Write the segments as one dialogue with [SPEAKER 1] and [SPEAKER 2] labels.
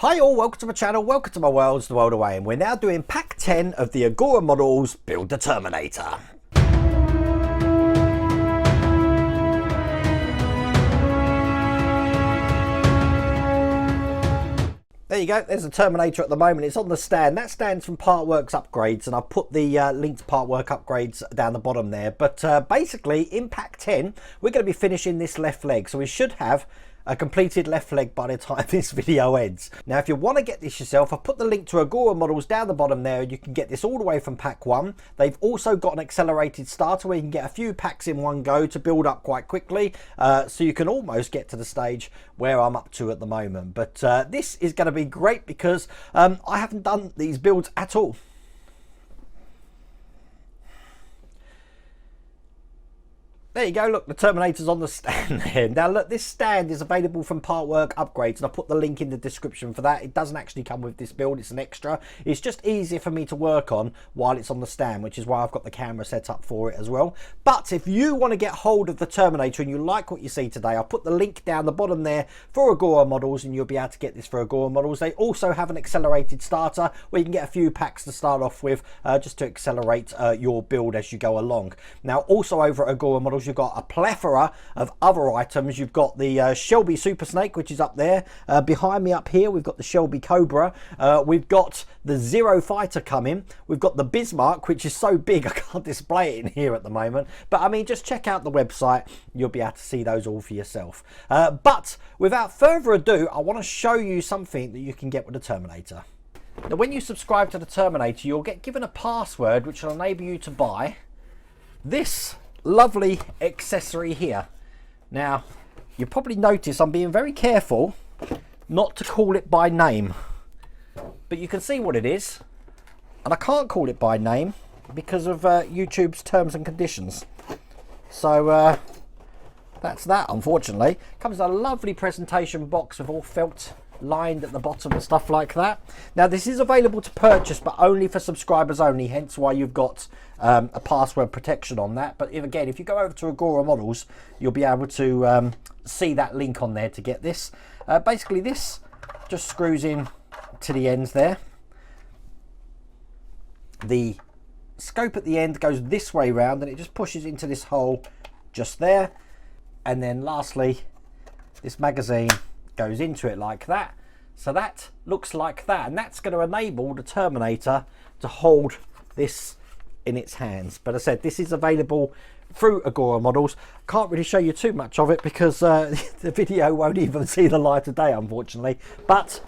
[SPEAKER 1] Hi all, welcome to my channel, welcome to my world, the world away, and we're now doing pack 10 of the Agora Models Build the Terminator. There you go, there's the Terminator at the moment. It's on the stand. That stands from Partworks Upgrades, and I've put the link to Partwork Upgrades down the bottom there. But basically, in pack 10, we're going to be finishing this left leg. So we should have a completed left leg by the time this video ends. Now, if you want to get this yourself, I've put the link to Agora Models down the bottom there. You can get this all the way from pack 1. They've also got an accelerated starter where you can get a few packs in one go to build up quite quickly. So you can almost get to the stage where I'm up to at the moment. But this is going to be great because I haven't done these builds at all. There you go, look, the Terminator's on the stand there. Now look, this stand is available from Partwork Upgrades, and I'll put the link in the description for that. It doesn't actually come with this build, it's an extra. It's just easier for me to work on while it's on the stand, which is why I've got the camera set up for it as well. But if you want to get hold of the Terminator and you like what you see today, I'll put the link down the bottom there for Agora Models, and you'll be able to get this for Agora Models. They also have an accelerated starter where you can get a few packs to start off with, just to accelerate your build as you go along. Now also over at Agora Models, you've got a plethora of other items. You've got the Shelby Super Snake, which is up there. Behind me up here, we've got the Shelby Cobra. We've got the Zero Fighter coming. We've got the Bismarck, which is so big I can't display it in here at the moment. But I mean, just check out the website. You'll be able to see those all for yourself. But without further ado, I want to show you something that you can get with the Terminator. Now, when you subscribe to the Terminator, you'll get given a password which will enable you to buy this lovely accessory here. Now, you probably notice I'm being very careful not to call it by name, but you can see what it is, and I can't call it by name because of YouTube's terms and conditions. So that's that, unfortunately. Comes in a lovely presentation box with all felt lined at the bottom and stuff like that. Now, this is available to purchase, but only for subscribers only, hence why you've got a password protection on that. But if you go over to Agora Models, you'll be able to see that link on there to get this. Basically, this just screws in to the ends there. The scope at the end goes this way round, and it just pushes into this hole just there. And then lastly, this magazine goes into it like that. So that looks like that, and that's going to enable the Terminator to hold this in its hands. But as I said, this is available through Agora Models. Can't really show you too much of it because the video won't even see the light of day, unfortunately. But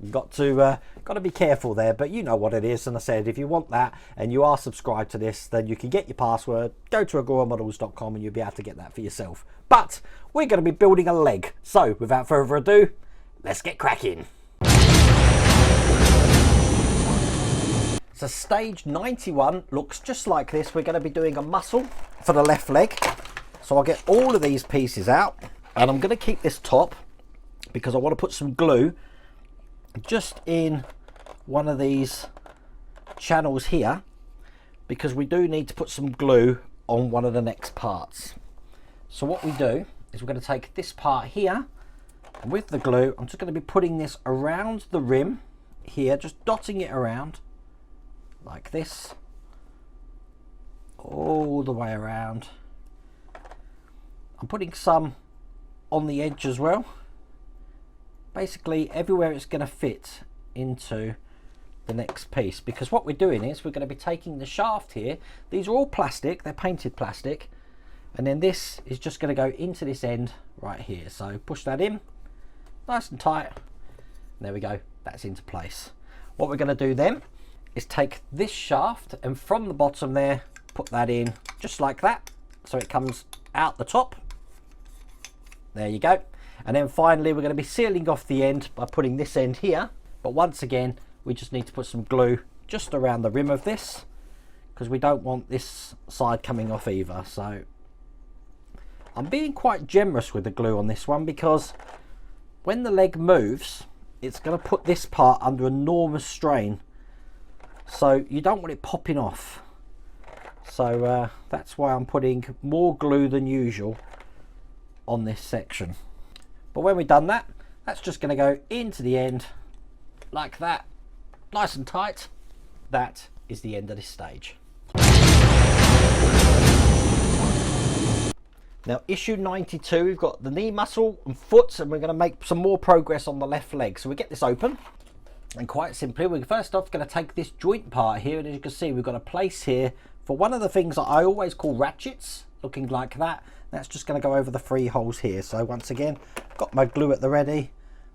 [SPEAKER 1] you've got to be careful there, but you know what it is. And I said, if you want that and you are subscribed to this, then you can get your password, go to agoramodels.com, and you'll be able to get that for yourself. But we're going to be building a leg, so without further ado, let's get cracking. So stage 91 looks just like this. We're going to be doing a muscle for the left leg. So I'll get all of these pieces out, and I'm going to keep this top because I want to put some glue just in one of these channels here, because we do need to put some glue on one of the next parts. So what we do is we're going to take this part here, and with the glue, I'm just going to be putting this around the rim here, just dotting it around like this, all the way around. I'm putting some on the edge as well, basically everywhere it's going to fit into the next piece, because what we're doing is we're going to be taking the shaft here. These are all plastic, they're painted plastic, and then this is just going to go into this end right here. So push that in nice and tight. There we go, that's into place. What we're going to do then is take this shaft, and from the bottom there, put that in just like that, so it comes out the top. There you go. And then finally, we're going to be sealing off the end by putting this end here. But once again, we just need to put some glue just around the rim of this, because we don't want this side coming off either. So I'm being quite generous with the glue on this one, because when the leg moves, it's going to put this part under enormous strain. So you don't want it popping off. So that's why I'm putting more glue than usual on this section. But when we've done that, that's just going to go into the end like that, nice and tight. That is the end of this stage. Now, issue 92, we've got the knee muscle and foot, and we're going to make some more progress on the left leg. So we get this open, and quite simply, we're first off going to take this joint part here, and as you can see, we've got a place here for one of the things that I always call ratchets, looking like that. That's just going to go over the 3 holes here. So once again, got my glue at the ready.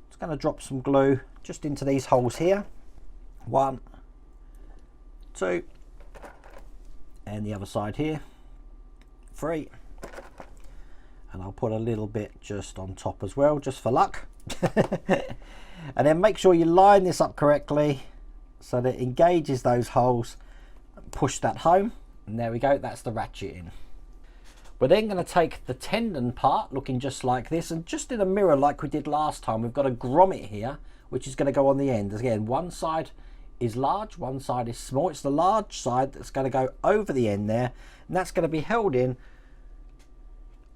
[SPEAKER 1] Just going to drop some glue just into these holes here. 1, 2, and the other side here, 3. And I'll put a little bit just on top as well, just for luck. And then make sure you line this up correctly so that it engages those holes. Push that home, and there we go, that's the ratcheting. We're then going to take the tendon part, looking just like this, and just in a mirror like we did last time, we've got a grommet here, which is going to go on the end. Again, one side is large, one side is small. It's the large side that's going to go over the end there, and that's going to be held in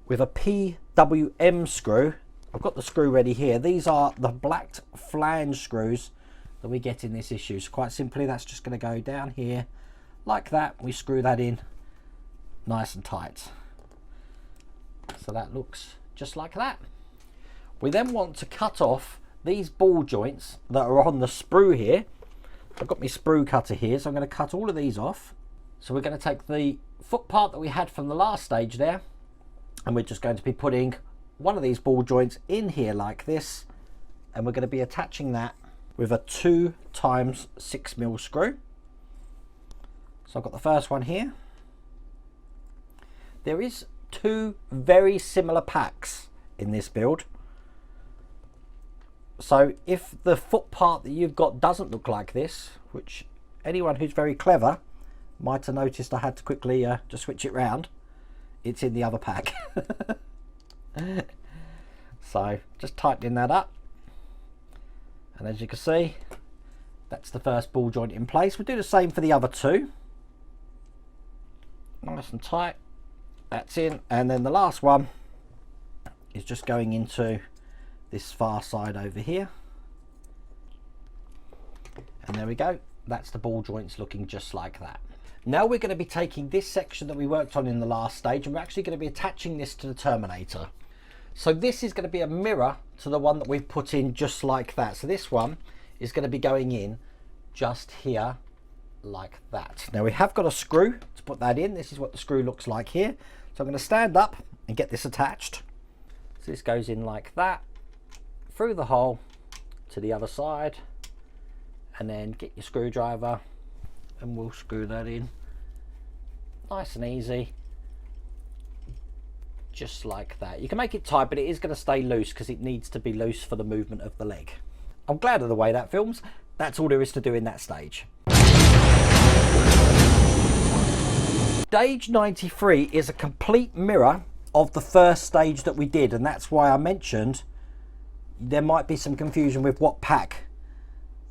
[SPEAKER 1] with a PWM screw. I've got the screw ready here. These are the black flange screws that we get in this issue. So quite simply, that's just going to go down here like that. We screw that in nice and tight. So that looks just like that. We then want to cut off these ball joints that are on the sprue here. I've got my sprue cutter here, so I'm going to cut all of these off. So we're going to take the foot part that we had from the last stage there, and we're just going to be putting one of these ball joints in here like this, and we're going to be attaching that with a 2 times 6mm screw. So I've got the first one here. There is 2 very similar packs in this build. So if the foot part that you've got doesn't look like this, which anyone who's very clever might have noticed, I had to quickly just switch it round. It's in the other pack. So just tightening that up, and as you can see, that's the first ball joint in place. We'll do the same for the other 2. Nice and tight, that's in, and then the last one is just going into this far side over here, and there we go, that's the ball joints looking just like that. Now we're going to be taking this section that we worked on in the last stage, and we're actually going to be attaching this to the Terminator. So this is going to be a mirror to the one that we've put in just like that. So this one is going to be going in just here like that. Now we have got a screw to put that in. This is what the screw looks like here. So I'm going to stand up and get this attached. So this goes in like that, through the hole to the other side, and then get your screwdriver and we'll screw that in nice and easy, just like that. You can make it tight, but it is going to stay loose because it needs to be loose for the movement of the leg. I'm glad of the way that films. That's all there is to do in that stage. Stage 93 is a complete mirror of the first stage that we did, and that's why I mentioned there might be some confusion with what pack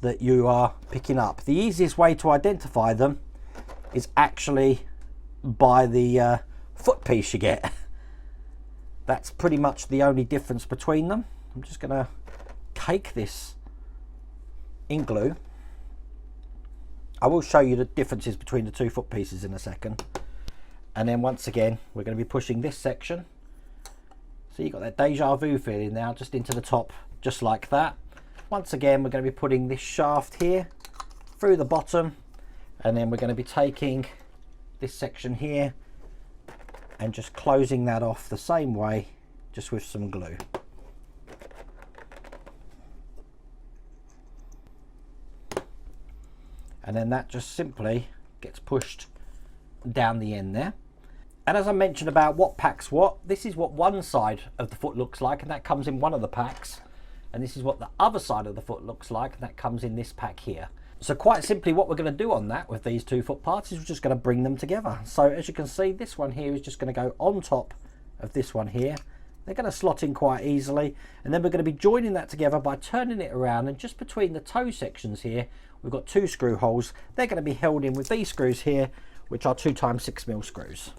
[SPEAKER 1] that you are picking up. The easiest way to identify them is actually by the foot piece you get. That's pretty much the only difference between them. I'm just going to cake this in glue. I will show you the differences between the 2 foot pieces in a second. And then once again, we're going to be pushing this section. So you've got that deja vu feeling now, just into the top, just like that. Once again, we're going to be putting this shaft here through the bottom, and then we're going to be taking this section here and just closing that off the same way, just with some glue. And then that just simply gets pushed down the end there. And as I mentioned about what packs what, this is what one side of the foot looks like, and that comes in one of the packs. And this is what the other side of the foot looks like, and that comes in this pack here. So quite simply what we're going to do on that with these 2 foot parts is we're just going to bring them together. So as you can see, this one here is just going to go on top of this one here. They're going to slot in quite easily, and then we're going to be joining that together by turning it around, and just between the toe sections here we've got 2 screw holes. They're going to be held in with these screws here, which are 2 times 6mm screws.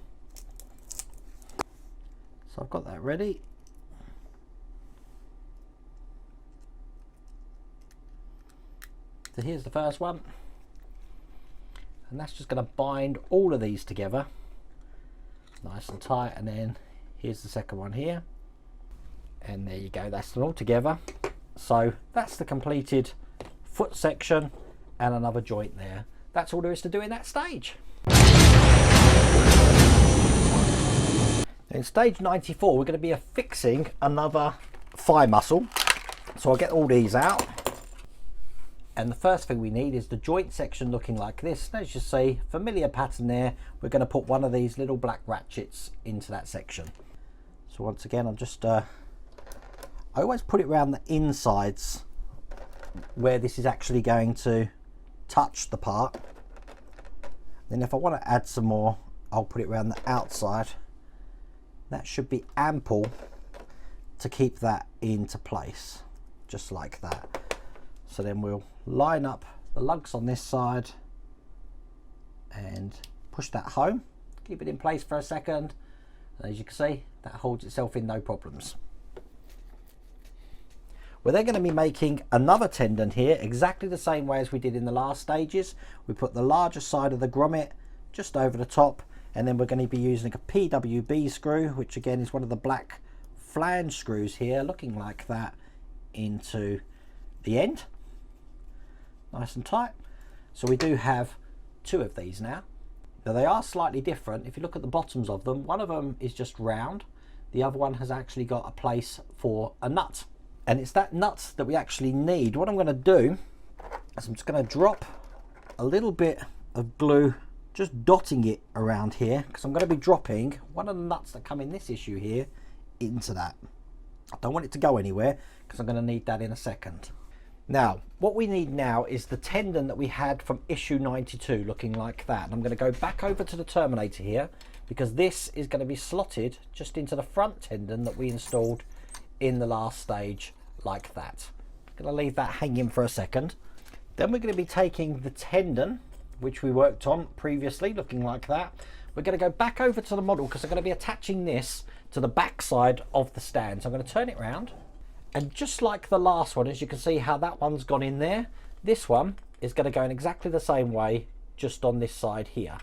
[SPEAKER 1] So I've got that ready. So here's the first one, and that's just going to bind all of these together nice and tight. And then here's the second one here, and there you go, that's them all together. So that's the completed foot section and another joint there. That's all there is to do in that stage. In stage 94, we're going to be affixing another thigh muscle. So I'll get all these out. And the first thing we need is the joint section looking like this. As you see, familiar pattern there. We're going to put one of these little black ratchets into that section. So once again, I'm just, I always put it around the insides where this is actually going to touch the part. Then if I want to add some more, I'll put it around the outside. That should be ample to keep that into place, just like that. So then we'll line up the lugs on this side and push that home, keep it in place for a second, and as you can see, that holds itself in no problems. We're then going to be making another tendon here exactly the same way as we did in the last stages. We put the larger side of the grommet just over the top, and then we're going to be using a PWB screw, which again is one of the black flange screws here, looking like that, into the end, nice and tight. So we do have two of these now. Now they are slightly different. If you look at the bottoms of them, one of them is just round, the other one has actually got a place for a nut, and it's that nut that we actually need. What I'm going to do is I'm just going to drop a little bit of glue, just dotting it around here, because I'm going to be dropping one of the nuts that come in this issue here into that. I don't want it to go anywhere because I'm going to need that in a second. Now what we need now is the tendon that we had from issue 92, looking like that. And I'm going to go back over to the Terminator here, because this is going to be slotted just into the front tendon that we installed in the last stage, like that. I'm going to leave that hanging for a second. Then we're going to be taking the tendon which we worked on previously, looking like that. We're going to go back over to the model because I'm going to be attaching this to the back side of the stand. So I'm going to turn it around, and just like the last one, as you can see how that one's gone in there, this one is going to go in exactly the same way, just on this side here.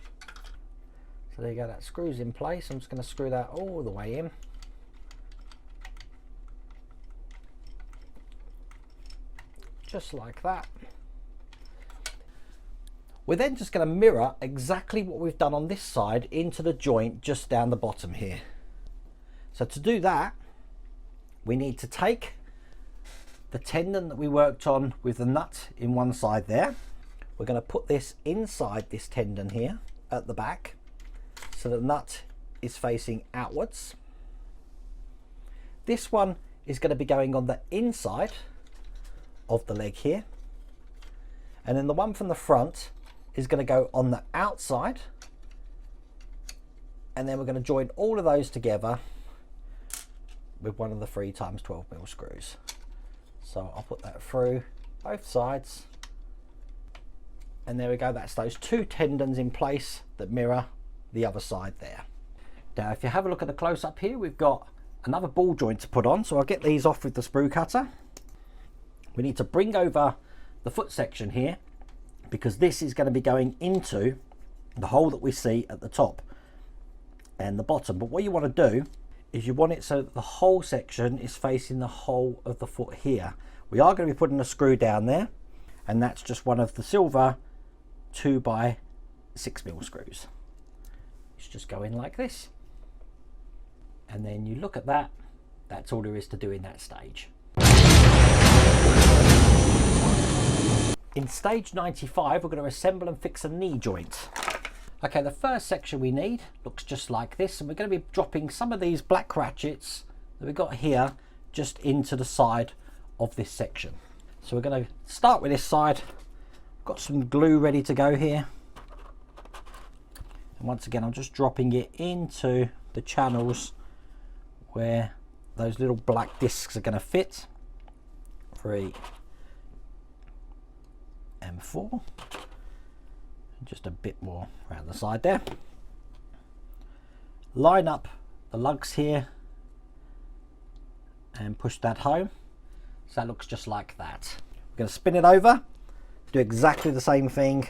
[SPEAKER 1] So there you go, that screws in place. I'm just going to screw that all the way in. Just like that. We're then just going to mirror exactly what we've done on this side into the joint just down the bottom here. So to do that, we need to take the tendon that we worked on with the nut in one side there. We're going to put this inside this tendon here at the back, so the nut is facing outwards. This one is going to be going on the inside of the leg here, and then the one from the front is going to go on the outside, and then we're going to join all of those together with one of the 3x12mm screws. So I'll put that through both sides, and there we go, that's those two tendons in place that mirror the other side there. Now if you have a look at the close-up here, we've got another ball joint to put on, so I'll get these off with the sprue cutter. We need to bring over the foot section here, because this is going to be going into the hole that we see at the top and the bottom. But what you want to do is you want it so that the whole section is facing the whole of the foot here. We are going to be putting a screw down there, and that's just one of the silver 2x6mm screws. It's just go in like this, and then you look at that. That's all there is to do in that stage. In stage 95, we're going to assemble and fix a knee joint. Okay, the first section we need looks just like this, and we're going to be dropping some of these black ratchets that we've got here just into the side of this section. So we're going to start with this side. Got some glue ready to go here, and once again I'm just dropping it into the channels where those little black discs are going to fit. 3 and 4, and just a bit more around the side there. Line up the lugs here and push that home, so that looks just like that. We're going to spin it over, Do exactly the same thing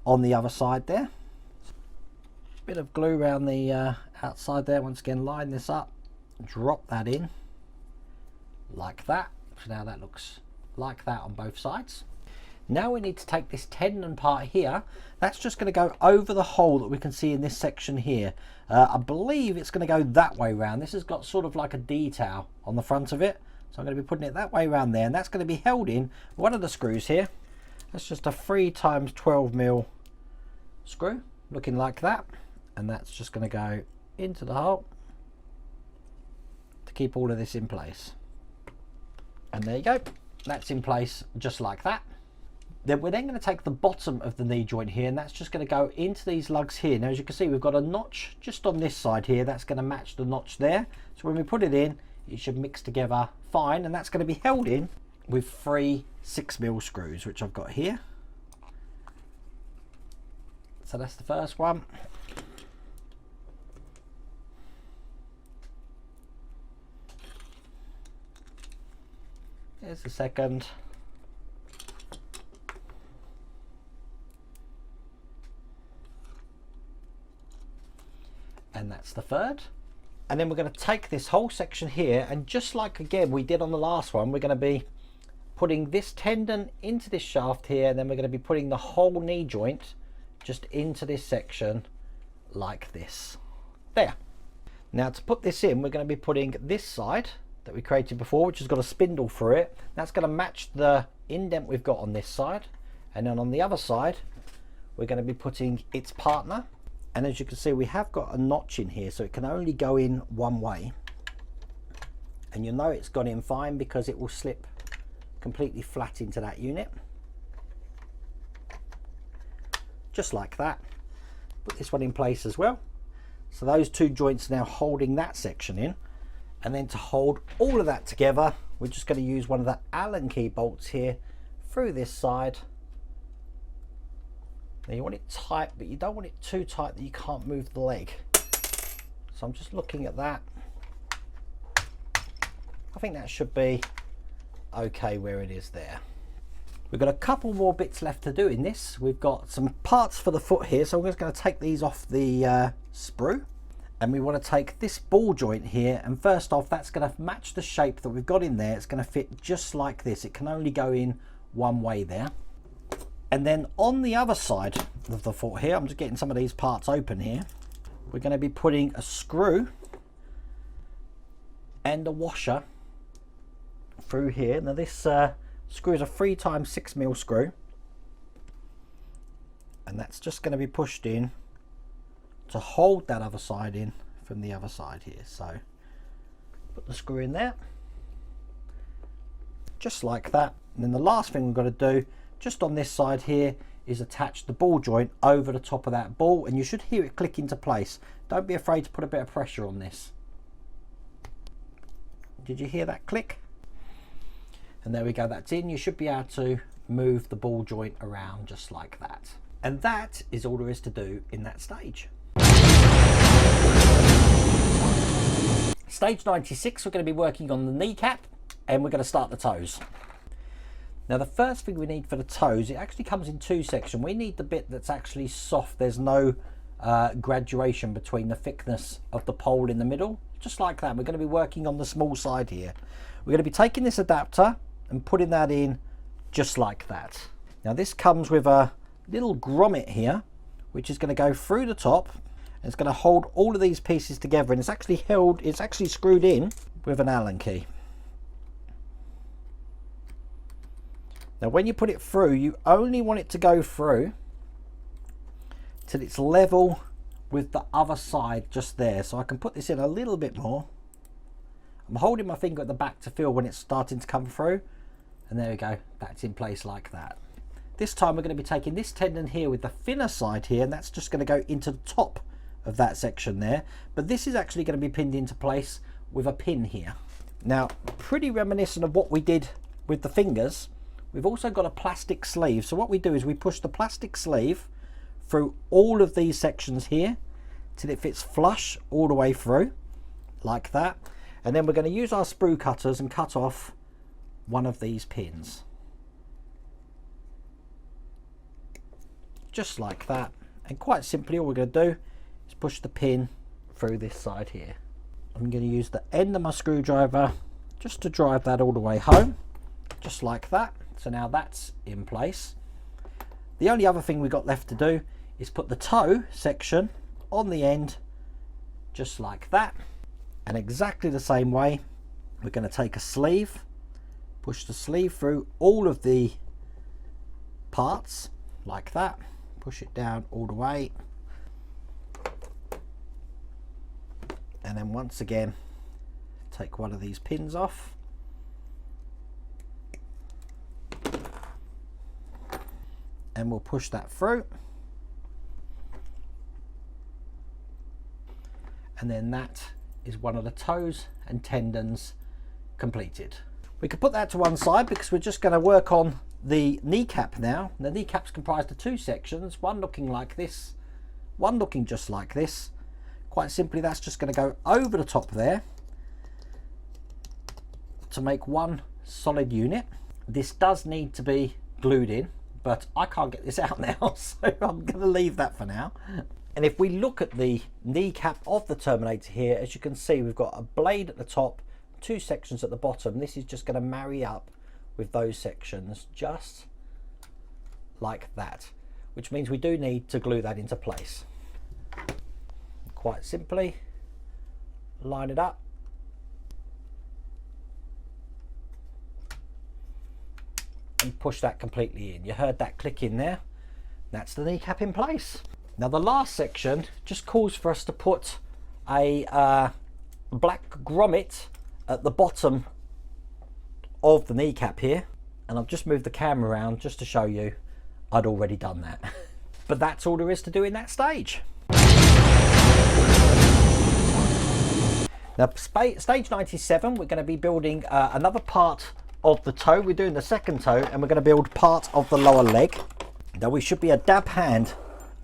[SPEAKER 1] on the other side there. Bit of glue around the outside there. Once again, line this up, drop that in like that. So now that looks like that on both sides. Now we need to take this tendon part here. That's just going to go over the hole that we can see in this section here. I believe it's going to go that way around. This has got sort of like a detail on the front of it. So I'm going to be putting it that way around there, and that's going to be held in one of the screws here. That's just a 3x12mm screw, looking like that. And that's just going to go into the hole to keep all of this in place. And there you go. That's in place just like that. Then we're then going to take the bottom of the knee joint here, and that's just going to go into these lugs here. Now, as you can see, we've got a notch just on this side here. That's going to match the notch there. So when we put it in, it should mix together fine, and that's going to be held in with 3 6mm screws, which I've got here. So that's the first one. Here's the second. And that's the third. And then we're going to take this whole section here, and just like again we did on the last one, we're going to be putting this tendon into this shaft here, and then we're going to be putting the whole knee joint just into this section like this. There. Now to put this in, we're going to be putting this side that we created before, which has got a spindle through it. That's going to match the indent we've got on this side, and then on the other side we're going to be putting its partner. And as you can see, we have got a notch in here, so it can only go in one way, and you'll know it's gone in fine because it will slip completely flat into that unit, just like that. Put this one in place as well. So those two joints are now holding that section in. And then to hold all of that together, we're just going to use one of the Allen key bolts here through this side. Now you want it tight, but you don't want it too tight that you can't move the leg. So I'm just looking at that. I think that should be okay where it is there. We've got a couple more bits left to do in this. We've got some parts for the foot here, so we're just going to take these off the sprue. And we want to take this ball joint here, and first off, that's going to match the shape that we've got in there. It's going to fit just like this. It can only go in one way there. And then on the other side of the foot here, I'm just getting some of these parts open here. We're going to be putting a screw and a washer through here. Now this screw is a 3x6mm screw, and that's just going to be pushed in to hold that other side in from the other side here. So put the screw in there just like that. And then the last thing we've got to do just on this side here is attach the ball joint over the top of that ball, and you should hear it click into place. Don't be afraid to put a bit of pressure on this. Did you hear that click? And there we go, that's in. You should be able to move the ball joint around just like that. And that is all there is to do in that stage. Stage 96, we're going to be working on the kneecap, and we're going to start the toes. Now the first thing we need for the toes, it actually comes in two sections. We need the bit that's actually soft. There's no graduation between the thickness of the pole in the middle, just like that. We're going to be working on the small side here. We're going to be taking this adapter and putting that in just like that. Now this comes with a little grommet here, which is going to go through the top, and it's going to hold all of these pieces together, and it's actually held, it's actually screwed in with an Allen key. Now when you put it through, you only want it to go through till it's level with the other side just there. So I can put this in a little bit more. I'm holding my finger at the back to feel when it's starting to come through, and there we go, that's in place like that. This time we're going to be taking this tendon here with the thinner side here, and that's just going to go into the top of that section there, but this is actually going to be pinned into place with a pin here. Now pretty reminiscent of what we did with the fingers, we've also got a plastic sleeve. So what we do is we push the plastic sleeve through all of these sections here till it fits flush all the way through like that, and then we're going to use our sprue cutters and cut off one of these pins. just like that. And quite simply, all we're going to do is push the pin through this side here. I'm going to use the end of my screwdriver just to drive that all the way home, just like that. So now that's in place. The only other thing we've got left to do is put the toe section on the end, just like that. And exactly the same way, we're going to take a sleeve, push the sleeve through all of the parts, like that. Push it down all the way. And then once again, take one of these pins off. And we'll push that through. And then that is one of the toes and tendons completed. We can put that to one side because we're just going to work on the kneecap now. The kneecap's comprised of two sections, one looking like this, one looking just like this. Quite simply, that's just going to go over the top there to make one solid unit. This does need to be glued in, but I can't get this out now, so I'm going to leave that for now. And if we look at the kneecap of the Terminator here, as you can see, we've got a blade at the top, two sections at the bottom. This is just going to marry up with those sections just like that, which means we do need to glue that into place. Quite simply, line it up and push that completely in. You heard that click in there. That's the kneecap in place. Now the last section just calls for us to put a black grommet at the bottom of the kneecap here, and I've just moved the camera around just to show you I'd already done that. But that's all there is to do in that stage. Now stage 97, we're going to be building another part of the toe. We're doing the second toe, and we're going to build part of the lower leg. Now we should be a dab hand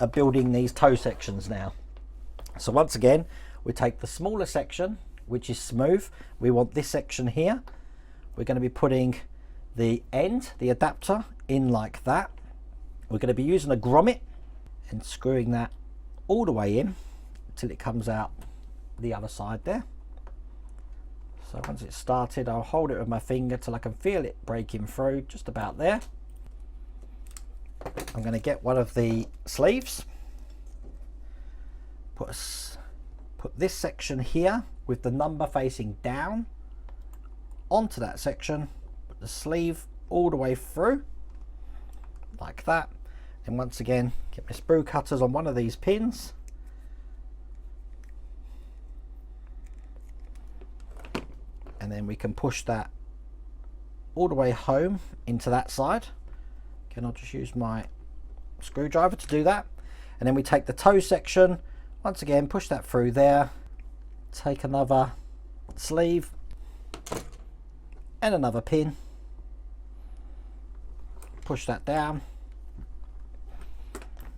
[SPEAKER 1] at building these toe sections now. So once again, we take the smaller section, which is smooth. We want this section here. We're going to be putting the end, the adapter, in like that. We're going to be using a grommet and screwing that all the way in until it comes out the other side there. So once it's started, I'll hold it with my finger till I can feel it breaking through, just about there. I'm going to get one of the sleeves, put this section here with the number facing down onto that section, put the sleeve all the way through like that, and once again get my sprue cutters on one of these pins, and then we can push that all the way home into that side. Again, I'll just use my screwdriver to do that, and then we take the toe section, once again push that through there, take another sleeve and another pin, push that down.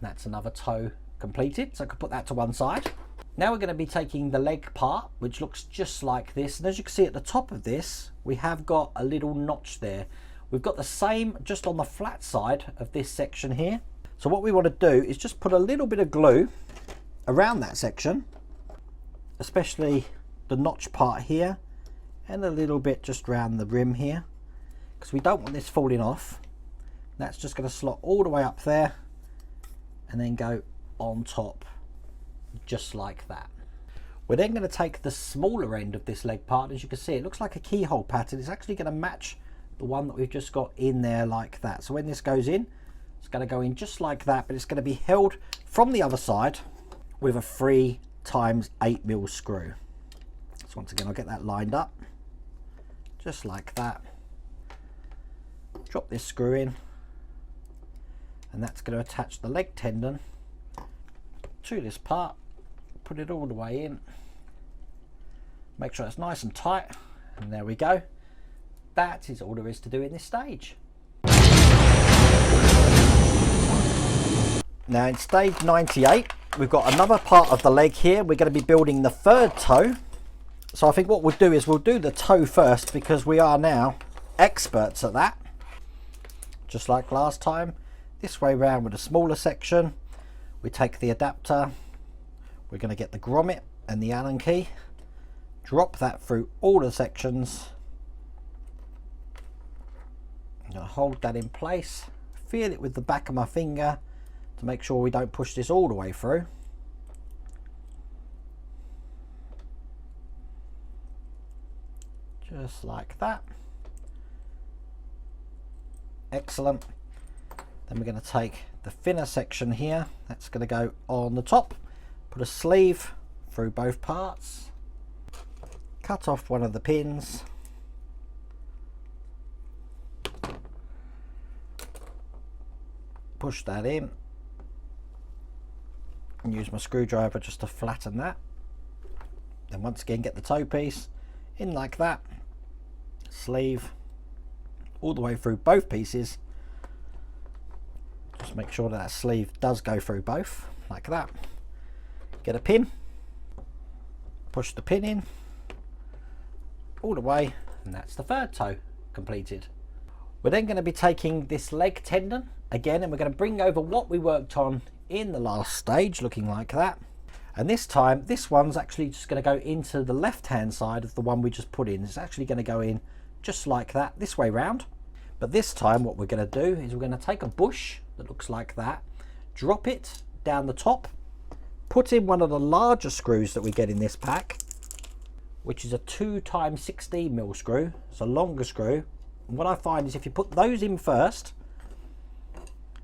[SPEAKER 1] That's another toe completed, so I can put that to one side. Now we're going to be taking the leg part, which looks just like this, and as you can see at the top of this, we have got a little notch there. We've got the same just on the flat side of this section here. So what we want to do is just put a little bit of glue around that section, especially the notch part here, and a little bit just around the rim here, because we don't want this falling off. That's just going to slot all the way up there and then go on top just like that. We're then going to take the smaller end of this leg part. As you can see, it looks like a keyhole pattern. It's actually going to match the one that we've just got in there like that. So when this goes in, it's going to go in just like that, but it's going to be held from the other side with a 3 x 8mm screw. So once again, I'll get that lined up just like that. Drop this screw in, and that's going to attach the leg tendon to this part. Put it all the way in, make sure it's nice and tight, and there we go. That is all there is to do in this stage. Now in stage 98, we've got another part of the leg here. We're going to be building the third toe. So I think what we'll do is we'll do the toe first, because we are now experts at that. Just like last time, this way round with a smaller section. We take the adapter, we're going to get the grommet and the Allen key, drop that through all the sections. I'm going to hold that in place, feel it with the back of my finger to make sure we don't push this all the way through. Just like that. Excellent. Then we're going to take the thinner section here, that's going to go on the top, put a sleeve through both parts, cut off one of the pins, push that in, and use my screwdriver just to flatten that. Then once again get the toe piece in like that, sleeve all the way through both pieces. Just make sure that sleeve does go through both like that. Get a pin, push the pin in all the way, and that's the third toe completed. We're then going to be taking this leg tendon again, and we're going to bring over what we worked on in the last stage, looking like that. And this time this one's actually just going to go into the left hand side of the one we just put in. It's actually going to go in just like that, this way round. But this time what we're going to do is we're going to take a bush that looks like that, drop it down the top, put in one of the larger screws that we get in this pack, which is a 2x16mm screw. It's a longer screw. And what I find is if you put those in first,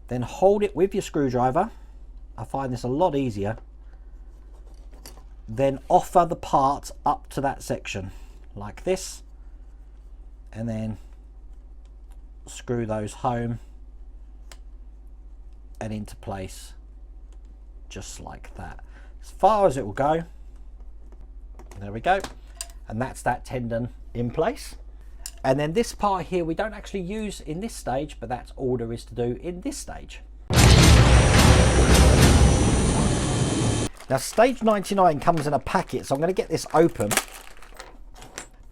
[SPEAKER 1] then hold it with your screwdriver, I find this a lot easier, then offer the part up to that section like this, and then screw those home and into place just like that, as far as it will go. There we go, and that's that tendon in place. And then this part here we don't actually use in this stage, but that's all there is to do in this stage. Now stage 99 comes in a packet, so I'm going to get this open.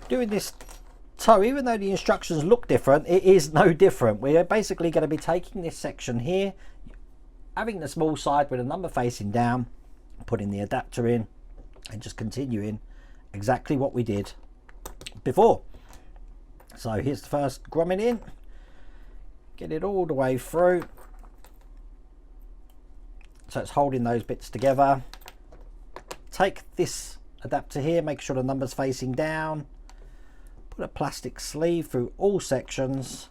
[SPEAKER 1] Doing this toe, even though the instructions look different, it is no different. We're basically going to be taking this section here, having the small side with a number facing down, putting the adapter in, and just continuing exactly what we did before. So here's the first grommet in, get it all the way through, so it's holding those bits together. Take this adapter here, make sure the number's facing down, put a plastic sleeve through all sections,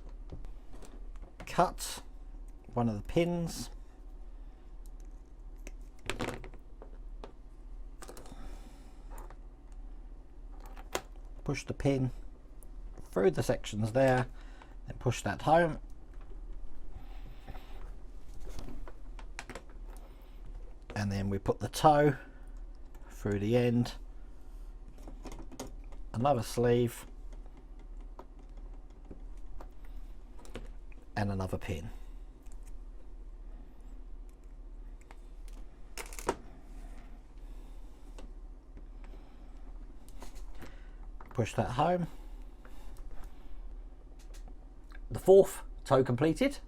[SPEAKER 1] cut one of the pins, push the pin through the sections there, and push that home. And then we put the toe through the end, another sleeve, and another pin. Push that home. The fourth toe completed.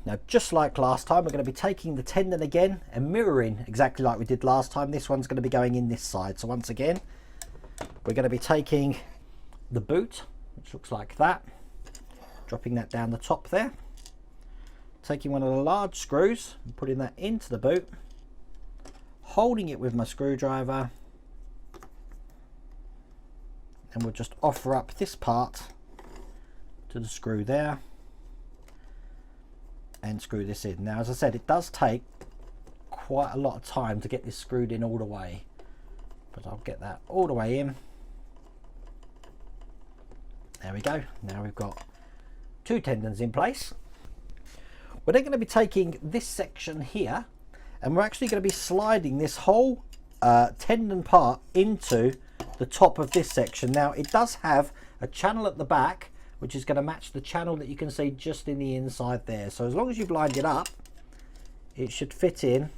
[SPEAKER 1] Now just like last time, we're going to be taking the tendon again and mirroring exactly like we did last time. This one's going to be going in this side. So once again, we're going to be taking the boot, which looks like that, dropping that down the top there, taking one of the large screws and putting that into the boot, holding it with my screwdriver, and we'll just offer up this part to the screw there and screw this in. Now as I said, it does take quite a lot of time to get this screwed in all the way, but I'll get that all the way in. There we go. Now we've got two tendons in place. We're then going to be taking this section here, and we're actually going to be sliding this whole tendon part into the top of this section. Now it does have a channel at the back which is going to match the channel that you can see just in the inside there. So as long as you've lined it up, it should fit in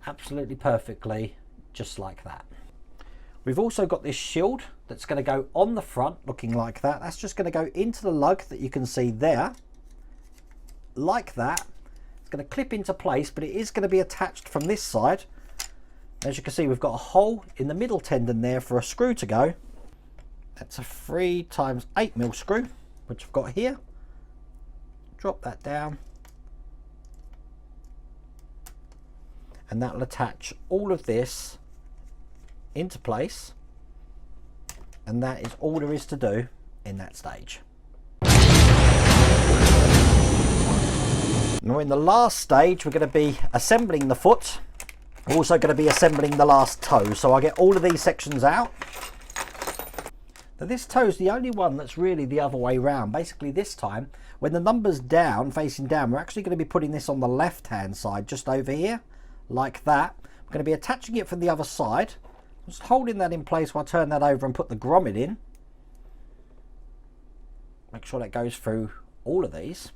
[SPEAKER 1] absolutely perfectly, just like that. We've also got this shield that's going to go on the front looking like that. That's just going to go into the lug that you can see there, like that. It's going to clip into place, but it is going to be attached from this side. As you can see, we've got a hole in the middle tendon there for a screw to go. That's a 3 times 8mm screw, which I've got here. Drop that down. And that will attach all of this into place. And that is all there is to do in that stage. Now in the last stage, we're going to be assembling the foot. We're also going to be assembling the last toe. So I'll get all of these sections out. Now this toe is the only one that's really the other way around. Basically this time, when the number's down, facing down, we're actually going to be putting this on the left hand side, just over here, like that. We're going to be attaching it from the other side. Just holding that in place while I turn that over and put the grommet in. Make sure that goes through all of these.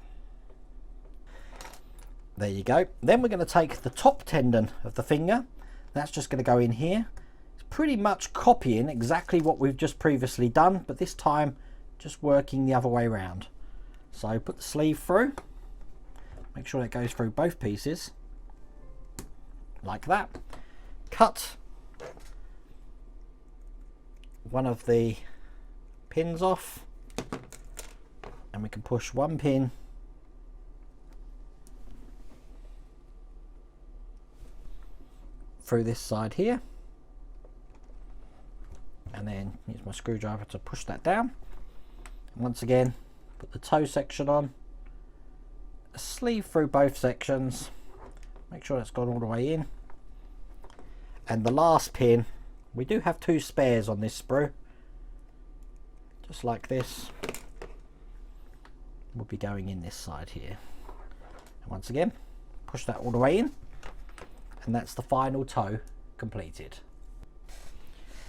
[SPEAKER 1] There you go. Then we're going to take the top tendon of the finger. That's just going to go in here. It's pretty much copying exactly what we've just previously done, but this time just working the other way around. So put the sleeve through. Make sure that goes through both pieces. Like that. Cut one of the pins off, and we can push one pin through this side here, and then use my screwdriver to push that down. And once again, put the toe section on, a sleeve through both sections, make sure that's gone all the way in, and the last pin, we do have 2 spares on this sprue, just like this, will be going in this side here. And once again, push that all the way in, and that's the final toe completed.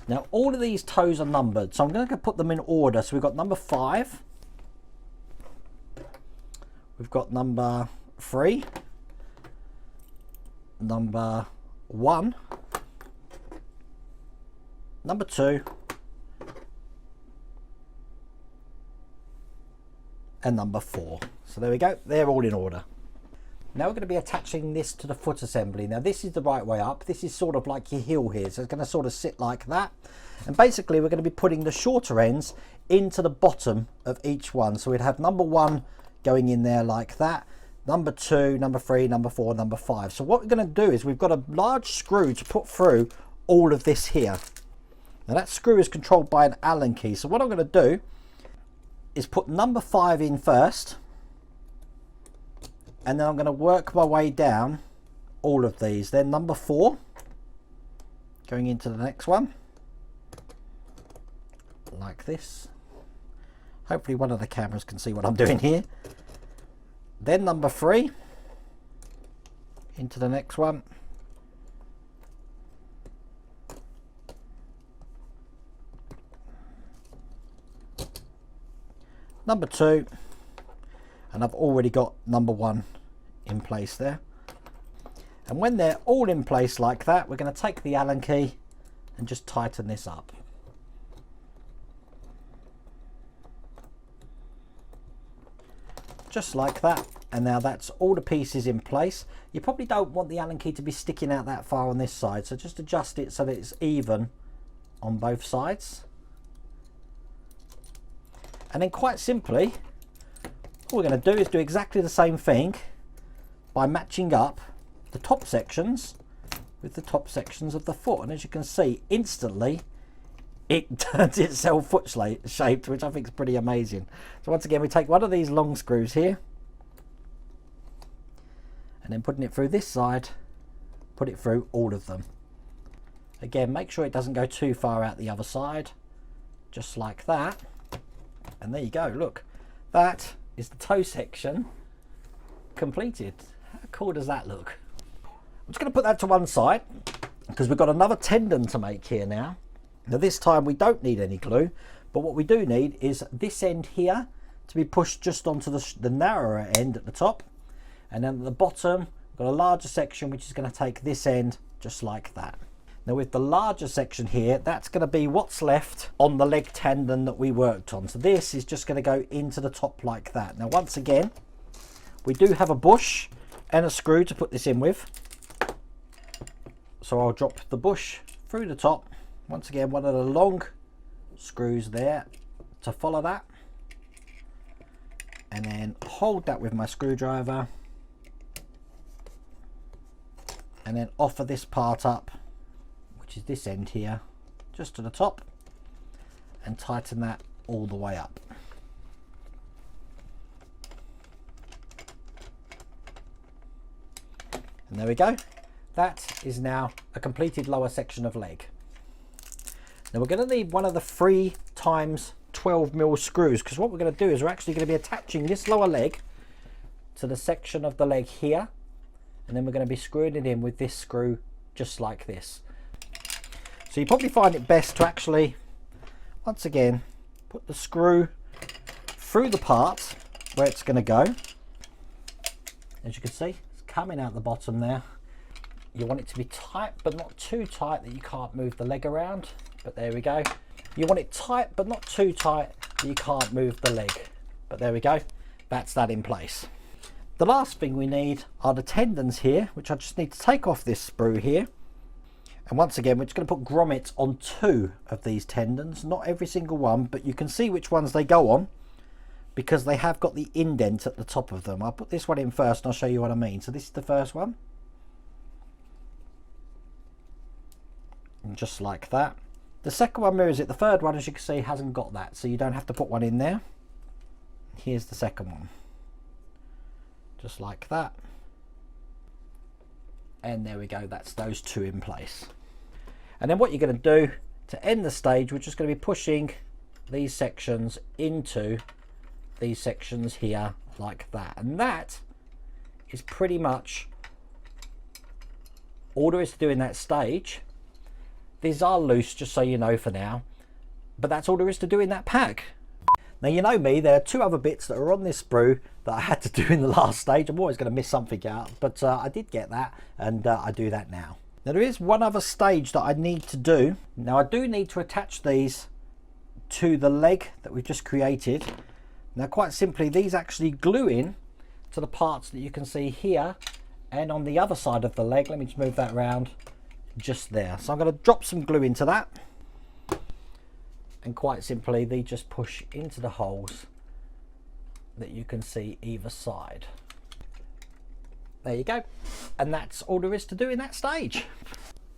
[SPEAKER 1] Now all of these toes are numbered, so I'm going to put them in order. So we've got number 5, we've got number 3, number 1, number 2, and number 4. So there we go, they're all in order. Now we're going to be attaching this to the foot assembly. Now this is the right way up. This is sort of like your heel here, so it's going to sort of sit like that. And basically we're going to be putting the shorter ends into the bottom of each one. So we'd have number 1 going in there like that, number 2, number 3, number 4, number 5. So what we're going to do is we've got a large screw to put through all of this here. Now that screw is controlled by an Allen key. So what I'm going to do is put number 5 in first, and then I'm going to work my way down all of these. Then number 4 going into the next one like this. Hopefully one of the cameras can see what I'm doing here. Then number 3 into the next one. Number 2, and I've already got number 1 in place there. And when they're all in place like that, we're going to take the Allen key and just tighten this up. Just like that. And now that's all the pieces in place. You probably don't want the Allen key to be sticking out that far on this side, so just adjust it so that it's even on both sides. And then quite simply, all we're going to do is do exactly the same thing by matching up the top sections with the top sections of the foot. And as you can see, instantly it turns itself foot shaped, which I think is pretty amazing. So once again, we take one of these long screws here, and then putting it through this side, put it through all of them. Again, make sure it doesn't go too far out the other side, just like that. And there you go, look, that is the toe section completed. How cool does that look? I'm just going to put that to one side because we've got another tendon to make here now. Now this time we don't need any glue, but what we do need is this end here to be pushed just onto the narrower end at the top, and then at the bottom we've got a larger section which is going to take this end just like that. Now with the larger section here, that's going to be what's left on the leg tendon that we worked on. So this is just going to go into the top like that. Now once again, We do have a bush and a screw to put this in with. So I'll drop the bush through the top. Once again, one of the long screws there to follow that. And then hold that with my screwdriver. And then offer this part up, which is this end here, just to the top. And tighten that all the way up. And there we go. That is now a completed lower section of leg. Now we're going to need one of the 3 times 12mm screws, because what we're going to do is we're actually going to be attaching this lower leg to the section of the leg here, and then we're going to be screwing it in with this screw just like this. So you probably find it best to actually, once again, put the screw through the part where it's going to go. As you can see, it's coming out the bottom there. You want it to be tight, but not too tight that you can't move the leg around. But there we go. You want it tight, but not too tight that you can't move the leg. But there we go. That's that in place. The last thing we need are the tendons here, which I just need to take off this sprue here. And once again, we're just going to put grommets on 2 of these tendons. Not every single one, but you can see which ones they go on, because they have got the indent at the top of them. I'll put this one in first and I'll show you what I mean. So this is the first one. And just like that. The second one mirrors it. The third one, as you can see, hasn't got that, so you don't have to put one in there. Here's the second one. Just like that. And there we go. That's those 2 in place. And then what you're going to do to end the stage, we're just going to be pushing these sections into these sections here like that. And that is pretty much all there is to do in that stage. These are loose, just so you know for now, but that's all there is to do in that pack. Now, you know me, there are 2 other bits that are on this sprue that I had to do in the last stage. I'm always going to miss something out, but I did get that, and I do that now. Now, there is one other stage that I need to do. Now, I do need to attach these to the leg that we've just created. Now, quite simply, these actually glue in to the parts that you can see here and on the other side of the leg. Let me just move that around. Just there. So I'm going to drop some glue into that, and quite simply they just push into the holes that you can see either side. There you go, and that's all there is to do in that stage.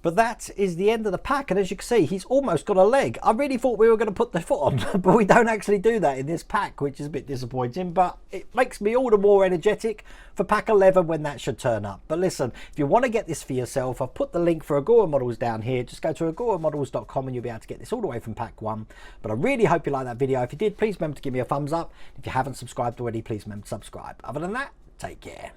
[SPEAKER 1] But that is the end of the pack, and as you can see, he's almost got a leg. I really thought we were going to put the foot on, but we don't actually do that in this pack, which is a bit disappointing, but it makes me all the more energetic for pack 11 when that should turn up. But listen, if you want to get this for yourself, I've put the link for Agora Models down here. Just go to agoramodels.com and you'll be able to get this all the way from pack 1. But I really hope you liked that video. If you did, please remember to give me a thumbs up. If you haven't subscribed already, please remember to subscribe. Other than that, take care.